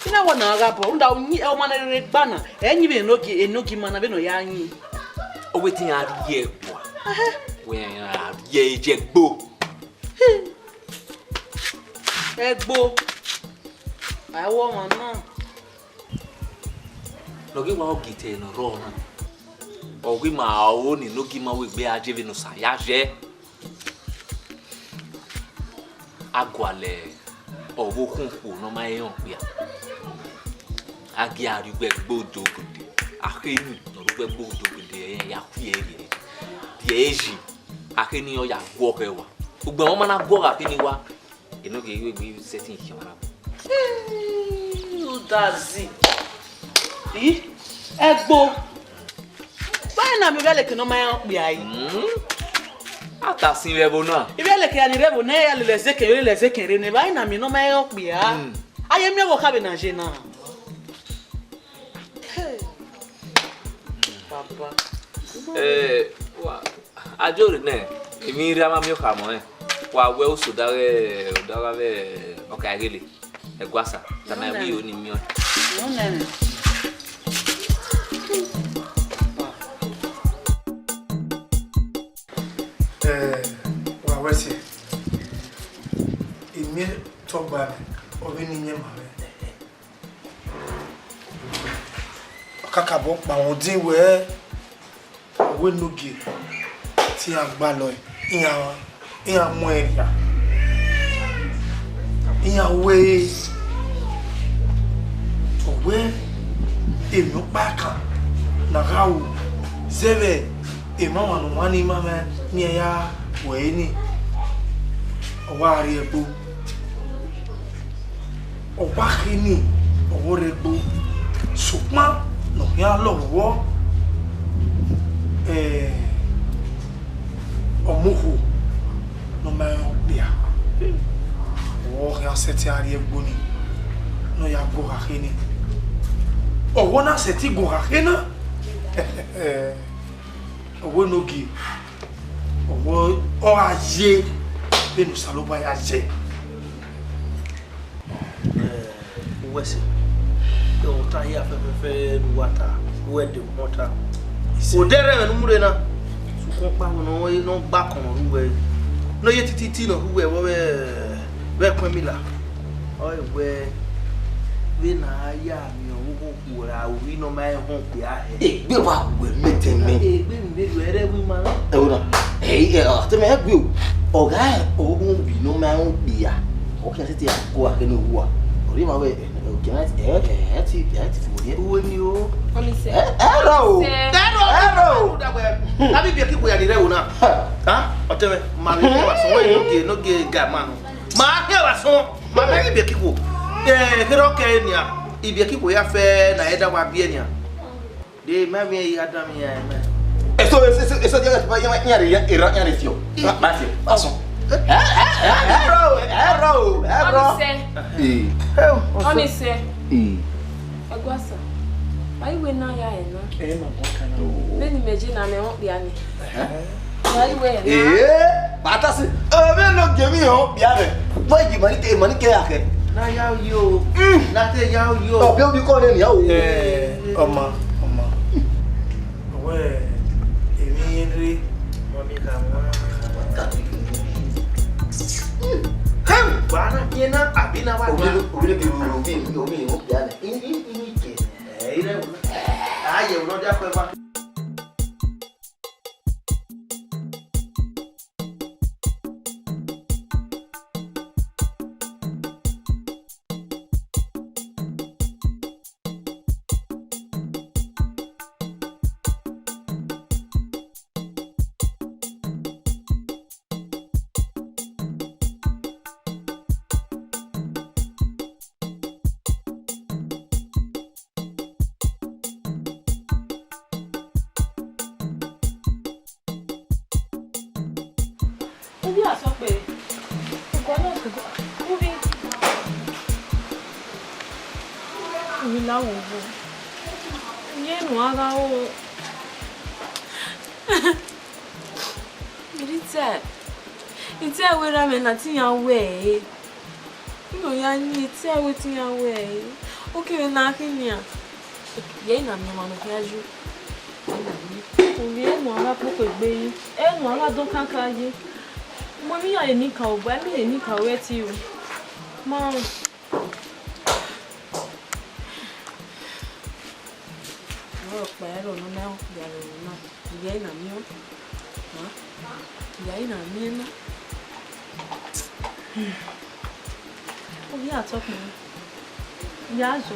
Ina wona arabo, unda onyi e mana re bana. Enyi be enogi mana be no ya anyi. O wetin ariye bo. We ya ye jegbo. Egbo. Awo mama. Nogi wa ogite no ro na. Ogi ma o ni nogi ma we gbe ajeve no sa ya je. Agwale owo kunfu no ma yan pe a. Agi arigbe gbodo gode. Akeni no gbe gbodo gode ya ku eri. Dieji. Akeni yo ya gwo kewa. Ugbe won ma na gwo akeni wa. Enogie we setting here wana. Udazi. Egbo. Why na me vele ke no ma pe ai? Ata sin rebo na. Ibele ke ani rebo na ya le zeke re ne why na me no ma pe a. Aye mi wo ka be na je na. Papa. Wa ajore ne. Emi ri ama mi o ka mo wa we o so dare ve okagele egwasa tana wi oni mi on no nene wa wese imi togba obi ni nye ma kakabo pa won din we nogi ti agba lo iya mo area iya we emi pa kan na rawo zeve e mama no mani mama ni ya we ni owa ari epo owa kini owo regbo Sukma no ya lowo omuhu no ma bia o ya seti ari egboni no ya go raheni o wona seti go rahena o no gi o aye benu saloba ya je wesi o ta ya fe nuwata wede mota o dere no mure na su ko pa no gba kan ruwe no ye titi no ruwe wo we kwemila o we na ya mi o wo ra wi no ma ho pe a he gbe wa we meteme gbe mi be ere wi ma ewura te me gbe o ga o bi no ma ho bi ya o kya tete ko akene wu a ori ma we ti fi wo ni o Oni se. Ero. Abi bi ekiko ya dire wo na. Ha? Oteme ma bi wa so no ge ga ma no. Ma he wa so ma bi ekiko. Hero ke ni a. Ibi ekiko ya fe na eda wa bi ni a. De ma mi ya da mi ya na. Eso dia pa ya refio. Ma se. Paso. Ero. Oni se. Agwasa. Why we na ya eno? Ma boka na. Beni meji na me won bia ni. Why we na? Bata se. Me no gemi ho bia re. Boy ji mani ke ake. Na ya yo. Na te ya yo. O be obi ko le ni ya o. Oma. We emi enri Mami ka mo. Bana yena abina wa. Obi bi obi ho bia re. Ini ke. Ire. Aye uno dia ko ba. Obi aso pe. Ko na ko. Obi. Obi la wo wo. Ye nu aga o. Ite we ra me na ti yan we. No ya ni ite we ti yan we. O ke na kinia. Ye na mi ma no ya ju. Obi e nu aga popo egbe yin. E nu aga don kankan ye. Mo mi ya ni ka ogba mi ni ka we ti o. Ma o pero no me ya no. Ya ina mi o. Ha? Ya ina mi na. O ya talk me. Ya zo.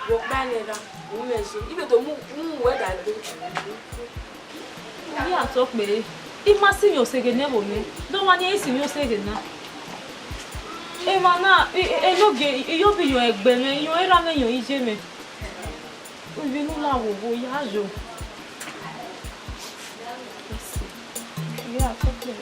Wo banera, wo meje. Ibe to mu we da do. Ya talk me. Ima si mi osege ne bo me. Don wa ni isi mi osege na. E mana enoge yo bi yo egbe me yo era me yo ije me. Obi nu la wo wo ya jo. Ya talk me.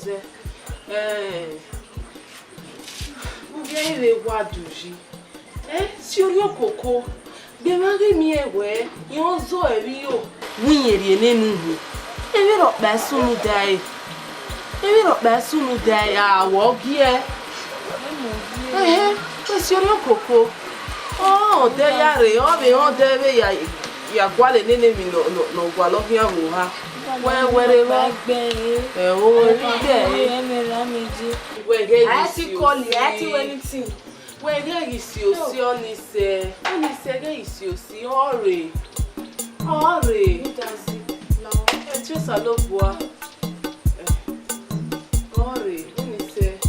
se. Bien le waduji. Si ori okoko. Be mage mi ewe, yon zo ebi yo. Winyeri enenu. Ebi ro ba sunu dai. Ebi ro ba sunu dai awo gie. Si ori okoko. Oh, de yare, o be on de be ya gwale nene mi no gwalo bi awu ha. Were lo gbe. O ri gbe. Emera meji. Wege ati call it, ati anything. Wege isi osi onise. Onise ge isi osi ore. Ore. Ndazi. Lawo. Etu salobua. Ore, onise.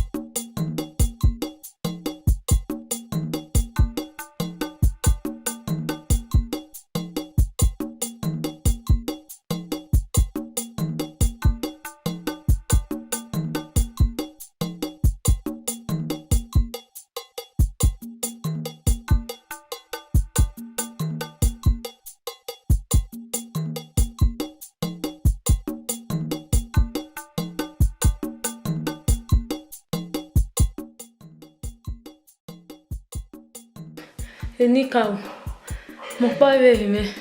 Enika mo pa ve me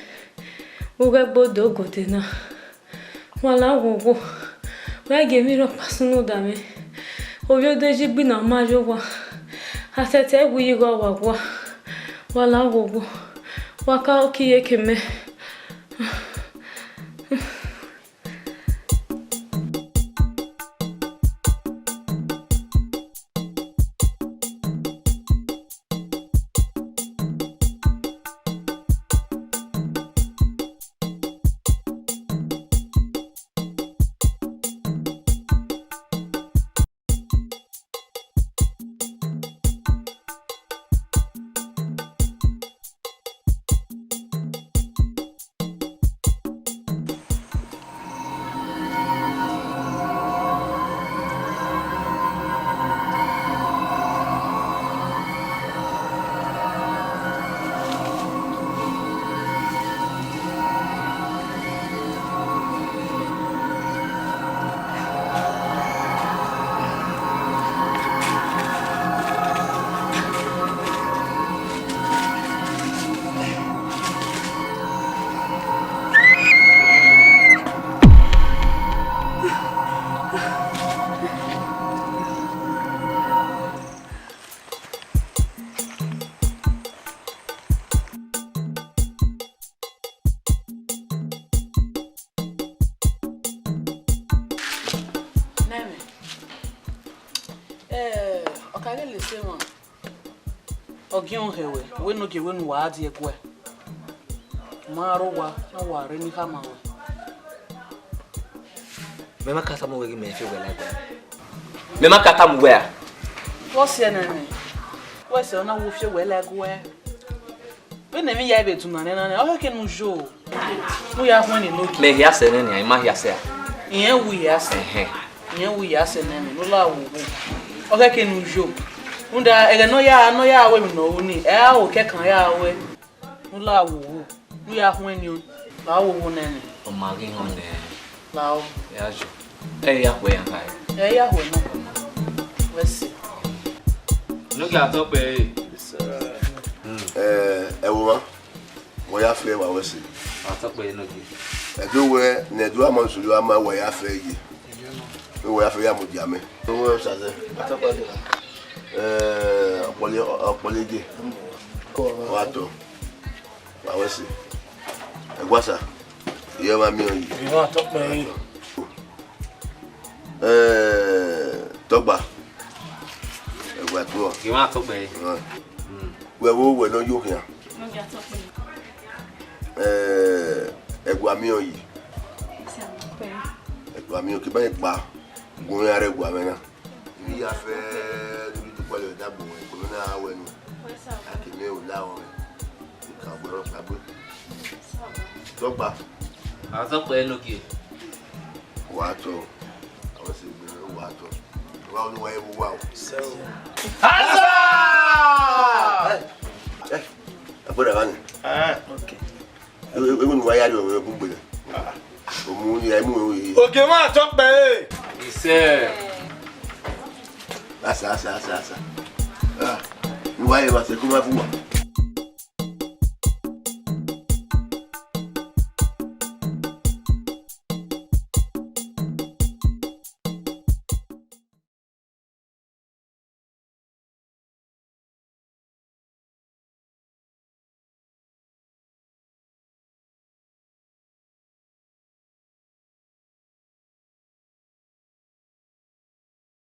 o ga bodo gote na wala gogo wa ge mi ro pasunu da me o yo deji gbi na ma jo wa atete wu yi go wa wala gogo wa ka o ki eke me Ogion hewe, we no ge wenu wa adi egwe. Maro wa na wa re ni kama we. Mema kata mo wegi me fe we la gwa. Mema kata mo we a. What's your name? What's your name? What's your name? We never ya be tuna na. O ke no jo. Mu ya ho ni no. Me hia se ne ni, ma hia se a. Yen wu ya se. Yen wu ya se ne no la wo. O ke no jo. Unda ega no ya we mi no ni. E a o ke kan ya we. No la wo. Mu ya ho ni o. La wo wo ne ni. O ma gi ho ne. La o. Ya jo. E ya we ya kai. E ya ho no. Wesi. No ga to pe. Ewo mo ya fe wa wesi. To pe no gi. Edo we na edo amansulu ama wa ya fe yi. Wo ya fe ya mo diame. Wo sa se. Atapa de. Ọpọlọ ege. Wa to. Wa wesi. Egwasa. Iye ma mi oyi. Iwa to pe. Togba. Egwa to. Ki ma to pe. We no yo here. No ga to pe. Egwa mi oyi. Egwa mi o ki ba pa. Gun ya re egwa me na. Mi ya fe ni to pale da bo ko na awe ni. Akime o la o. Ka boro pa bo. Togba. A to pe no ki. Wa to. Awo se gbe wa to. Wa onu wa ewu wa o. Hansa! Abura bani. Okay. Ewu ni wa ya lo o gbe. O mu ni ai mu o yi. Okay ma to pe. Ise. asa. Ah. Ìwà yẹn ma ṣe kó má fún wa.